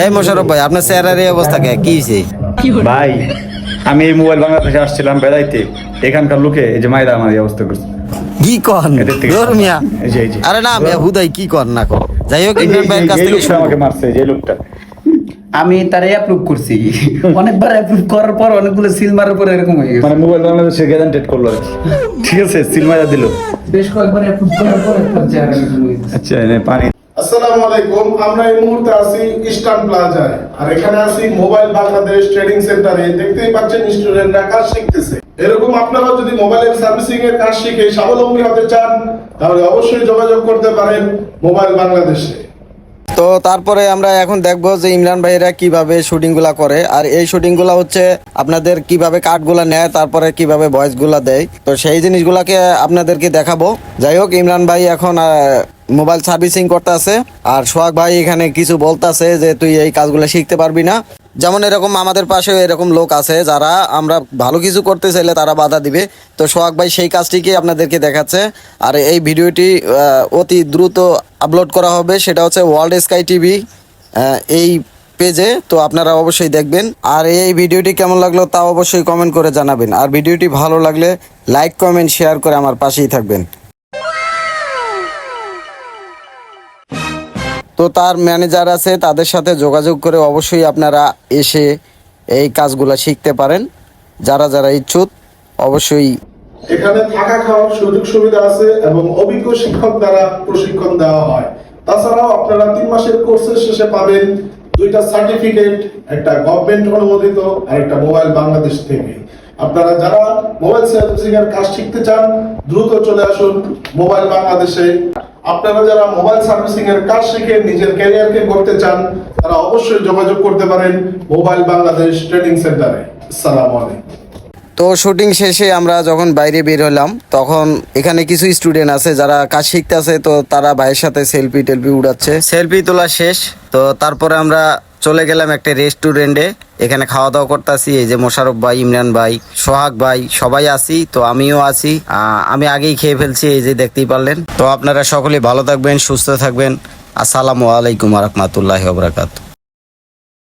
এই মোশারফ ভাই, আপনার চেহারার এই অবস্থা কি হয়েছে? ভাই আমি এই মোবাইল বাংলাদেশে আসছিলাম বেড়াইতে, এখানকার লোকে এই যে মাইরা আমার এই অবস্থা করছে। কি কন এদের থেকে ধর্মিয়া? এই যে আরে না মিয়া, হুদাই কি কর না কর। যাই হোক, ইমরান ভাইয়ের কাছ এই থেকে লোকটা আমাকে মারছে, যে লোকটা আমি তারে অ্যাপ্রুভ করছি, অনেকবার অ্যাপ্রুভ করার পর অনেকগুলো সিল মারার পর এরকম হয়ে গেছে। মানে মোবাইল বাংলাদেশে গ্যারান্টেড করলো আর কি। ঠিক আছে, সিল মারা দিল। বেশ কয়েকবার অ্যাপ্রুভ করার পর একটা চেহারা এরকম হয়ে গেছে। আচ্ছা এনে পানি। আসসালামু আলাইকুম। আমরা এই মুহূর্তে আছি ইস্টার্ন প্লাজায়, আর এখানে আছি মোবাইল বাংলাদেশ ট্রেডিং সেন্টারে। দেখতেই পাচ্ছেন স্টুডেন্টরা কাজ শিখতেছে। এরকম আপনারা যদি মোবাইলের সার্ভিসিং এর কাজ শিখে স্বাবলম্বী হতে চান, তাহলে অবশ্যই যোগাযোগ করতে পারেন মোবাইল বাংলাদেশে। তো তারপরে আমরা এখন দেখবো যে ইমরান ভাইরা কিভাবে শুটিং গুলা করে, আর এই শুটিং গুলা হচ্ছে আপনাদের কিভাবে কাট গুলা নেয়, তারপরে কিভাবে ভয়েস গুলা দেয়। তো সেই জিনিসগুলাকে আপনাদেরকে দেখাবো। যাই হোক, ইমরান ভাই এখন মোবাইল সার্ভিসিং করতে আছে, আর সোহাগ ভাই এখানে কিছু বলতাছে যে তুই এই কাজগুলো শিখতে পারবি না। যেমন এরকম আমাদের পাশেও এরকম লোক আছে যারা আমরা ভালো কিছু করতে চাইলে তারা বাধা দিবে। তো সোহাগ ভাই সেই কাজটিকে আপনাদেরকে দেখাচ্ছে। আর এই ভিডিওটি অতি দ্রুত আপলোড করা হবে, সেটা হচ্ছে ওয়ার্ল্ড স্কাই টিভি এই পেজে। তো আপনারা অবশ্যই দেখবেন। আর এই ভিডিওটি কেমন লাগলো তা অবশ্যই কমেন্ট করে জানাবেন। আর ভিডিওটি ভালো লাগলে লাইক কমেন্ট শেয়ার করে আমার পাশেই থাকবেন। তো তার ম্যানেজার আছে, তাদের সাথে যোগাযোগ করে অবশ্যই আপনারা এসে এই কাজগুলো শিখতে পারেন। যারা যারা ইচ্ছুক অবশ্যই। এখানে থাকা খাওয়ার সুযোগ সুবিধা আছে এবং অভিজ্ঞ শিক্ষক দ্বারা প্রশিক্ষণ দেওয়া হয়। তাছাড়াও আপনারা 3 মাসের কোর্সের শেষে পাবেন 2টা সার্টিফিকেট, একটা গভর্নমেন্ট অনুমোদিত আর একটা মোবাইল বাংলাদেশ থেকে। আপনারা যারা মোবাইল সার্ভিসিং এর কাজ শিখতে চান, দ্রুত চলে আসুন মোবাইল বাংলাদেশে। আপনারা যারা মোবাইল সার্ভিসিং এর কাজ শিখে নিজের ক্যারিয়ারকে গড়তে চান, তারা অবশ্যই যোগাযোগ করতে পারেন মোবাইল বাংলাদেশ ট্রেনিং সেন্টারে। আসসালামু আলাইকুম। তো শুটিং শেষে আমরা যখন বাইরে বের হলাম, তখন এখানে কিছু স্টুডেন্ট আছে যারা কাজ শিখতে আছে। তো তারা ভাইয়ের সাথে সেলফি টেলফি উড়াচ্ছে। সেলফি তোলা শেষ, তো তারপরে আমরা চলে গেলাম একটা রেস্টুরেন্টে। এখানে খাওয়া দাওয়া করতেছি। এই যে মোশারফ ভাই, ইমরান ভাই, সোহাগ ভাই সবাই আছি। তো আমিও আছি, আমি আগেই খেয়ে ফেলছি, এই যে দেখতেই পারলেন। তো আপনারা সকলেই ভালো থাকবেন, সুস্থ থাকবেন। আসসালামু আলাইকুম ওয়া রাহমাতুল্লাহি ওয়া বারাকাতুহু।